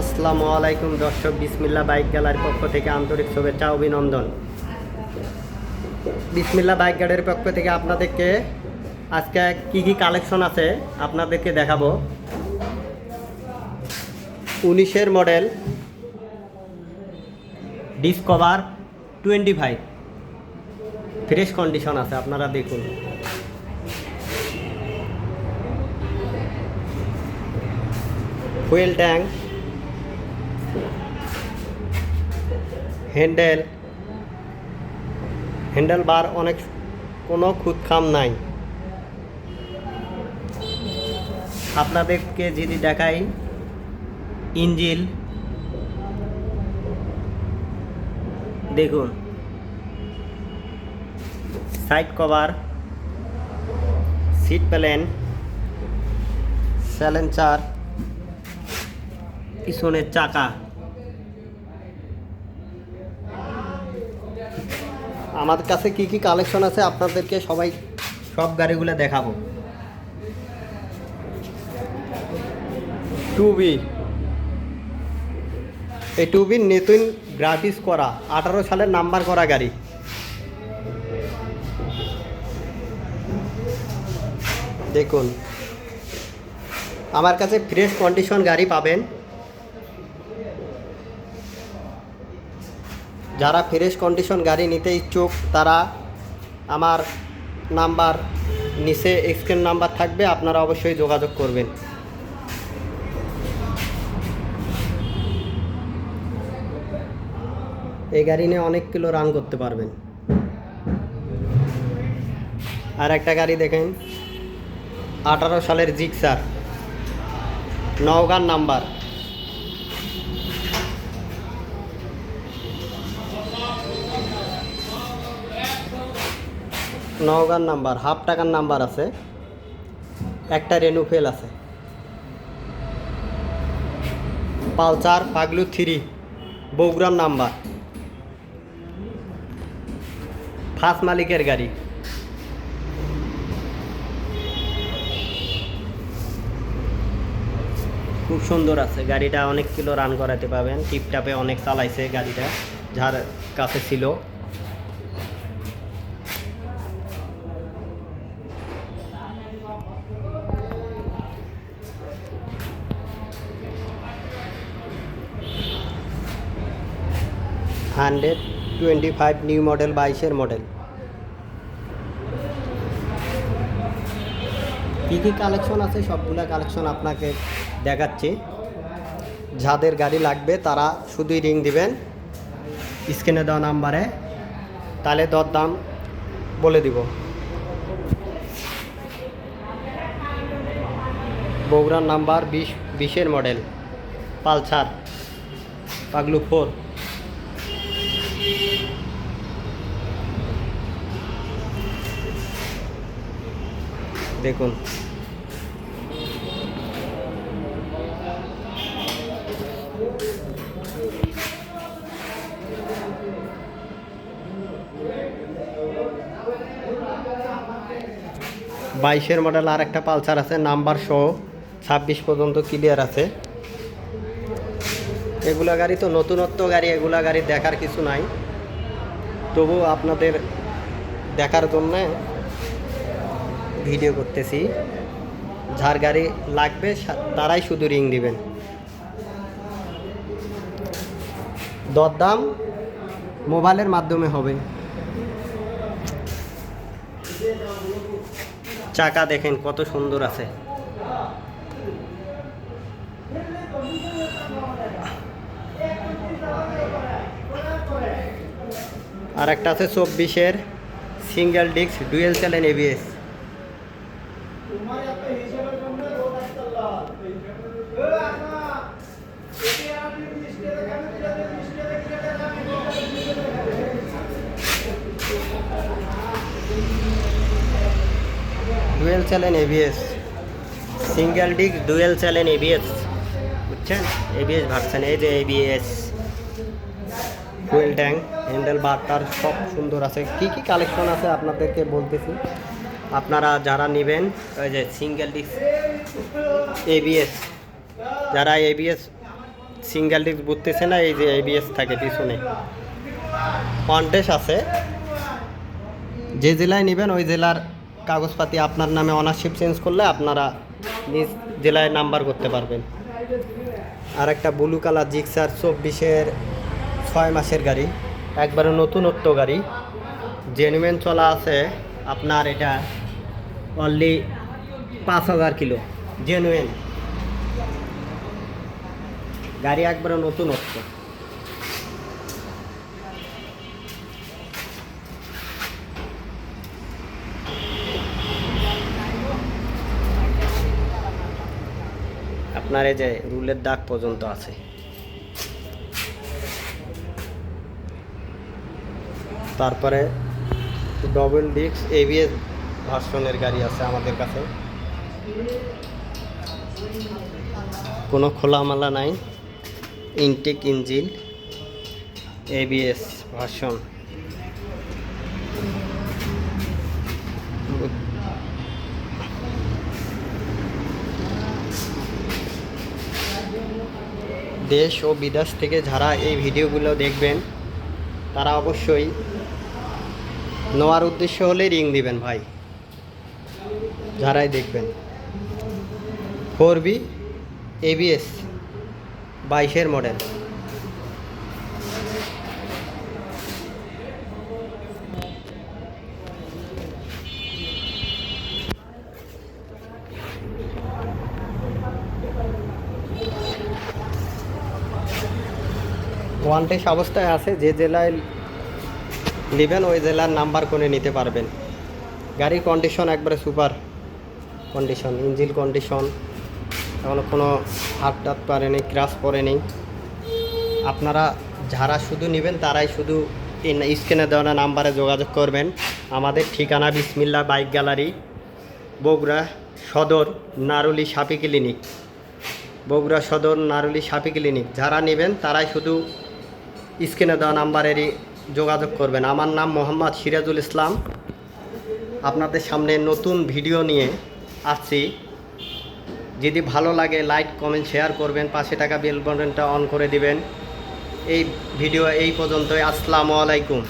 আসসালামু আলাইকুম দর্শক, বিসমিল্লাহ বাইক গ্যালারির পক্ষ থেকে আন্তরিক শুভেচ্ছা অভিনন্দন। বিসমিল্লাহ বাইক গ্যালারির পক্ষ থেকে আপনাদেরকে আজকে কি কি কালেকশন আছে আপনাদেরকে দেখাবো। 19-এর মডেল ডিসকভার 25 ফ্রেশ কন্ডিশন আছে, আপনারা দেখুন। ফুয়েল ট্যাঙ্ক, হ্যান্ডেল বার অনেক, কোনো খুঁতখাম নাই। আপনাদেরকে যদি দেখাই ইঞ্জিন দেখুন, সাইড কভার, সিট প্যালেন, সাইলেন্সার, পিছনের চাকা। আমাদের কাছে কি কি কালেকশন আছে আপনাদেরকে সব গাড়িগুলো দেখাবো। 2B, এই 2B নতুন গ্রাফিক্স করা 18 সালের নাম্বার করা গাড়ি। দেখুন, আমার কাছে ফ্রেশ কন্ডিশন গাড়ি পাবেন। যারা ফ্রেশ কন্ডিশন গাড়ি নিতে ইচ্ছুক তারা আমার নাম্বার নিচে স্ক্রিন নাম্বার থাকবে, আপনারা অবশ্যই যোগাযোগ করবেন। এই গাড়ি নিয়ে অনেক কিলো রান করতে পারবেন। আর একটা গাড়ি দেখেন, 18 সালের জিক্সার, নওগাঁর নাম্বার। নওগাঁর নাম্বার, হাফ টাকার নাম্বার আছে, একটা রেনুফেল আছে। পালসার পাগলু 3 বগুড়ার নাম্বার, ফার্স্ট মালিকের গাড়ি। খুব সুন্দর আছে গাড়িটা, অনেক কিলো রান করাতে পাবেন। টিপটাপে অনেক চালাইছে গাড়িটা, যার কাছে ছিল। হান্ড্রেড 25 নিউ মডেল, 22-এর মডেল। কী কী কালেকশন আছে সবগুলা কালেকশন আপনাকে দেখাচ্ছি। যাদের গাড়ি লাগবে তারা শুধুই রিং দিবেন স্ক্রিনে দেওয়া নাম্বারে, তাহলে দরদাম বলে দিব। বগুড়ার নাম্বার 20-এর মডেল পালসার পাগলু 4। দেখুন, বাইশের মডেল আর একটা পালসার আছে, নাম্বার সহ 26 পর্যন্ত ক্লিয়ার আছে। এগুলা গাড়ি তো নতুনত্ব গাড়ি, এগুলা গাড়ি দেখার কিছু নাই, তবু আপনাদের দেখার জন্য ভিডিও করতেছি। যার গাড়ি লাগবে তারাই শুধু রিং দিবেন। দরদাম মোবাইলের মাধ্যমে হবে। চাকা দেখেন কত সুন্দর আছে। আর একটা আছে 24-এর single disc dual channel ABS। Dual channel ABS, single disc dual channel ABS, বুঝছেন? ABS ভার্সন, এই যে ABS। ফুয়েল ট্যাঙ্ক, হ্যান্ডেল বারটার সব সুন্দর আছে। কি কি কালেকশন আছে আপনাদেরকে বলতেছি, আপনারা যারা নেবেন। ওই যে সিঙ্গেল ডিস্ক ABS, যারা ABS সিঙ্গেল ডিস্ক বুঝতেছে না, এই যে এবিএস থাকে পিছনে, কন্টেস্ট আছে। যে জেলায় নেবেন ওই জেলার কাগজপাতি আপনার নামে অনারশিপ চেঞ্জ করলে আপনারা নিজ জেলায় নাম্বার করতে পারবেন। আর একটা ব্লু কালার জিক্সার 24-এর 6 মাসের গাড়ি, একবারে নতুনত্ব গাড়ি, জেনুইন চলা আছে আপনার, এটা অনলি 5000 কিলো জেনুইন গাড়ি, একবারে নতুনত্ব। আপনার এই যে রুলের দাগ পর্যন্ত আছে। তারপরে ডবল ডিস্ক এবিএস ভার্সনের গাড়ি আছে আমাদের কাছে, কোনো খোলামেলা নাই, ইনটেক ইঞ্জিন, এবিএস ভার্সন। দেশ ও বিদেশ থেকে যারা এই ভিডিওগুলো দেখবেন তারা অবশ্যই নেওয়ার উদ্দেশ্য হলে রিং দিবেন ভাই, যারাই দেখবেন। 4B এবিএস 22-এর মডেল। ওয়ান টেস্ট অবস্থায় আছে, যে জেলায় নেবেন ওই জেলার নাম্বার করে নিতে পারবেন। গাড়ির কন্ডিশন একবারে সুপার কন্ডিশন, ইঞ্জিন কন্ডিশন, এখনো কোনো হাত টাত পড়েনি, ক্রাশ পড়েনি। আপনারা যারা শুধু নেবেন তারাই শুধু স্ক্রিনে দেওয়া নাম্বারে যোগাযোগ করবেন। আমাদের ঠিকানা বিসমিল্লা বাইক গ্যালারি, বগুড়া সদর, নারুলি সাপি ক্লিনিক, বগুড়া সদর নারুলি সাপি ক্লিনিক। যারা নেবেন তারাই শুধু স্ক্রিনে দেওয়া নাম্বারেরই যোগাযোগ করবেন। আমার নাম মোহাম্মদ সিরাজুল ইসলাম। আপনাদের সামনে নতুন ভিডিও নিয়ে আসছি। যদি ভালো লাগে লাইক কমেন্ট শেয়ার করবেন, পাশে টাকা বেল বাটনটা অন করে দিবেন। এই ভিডিও এই পর্যন্তই। আসসালামু আলাইকুম।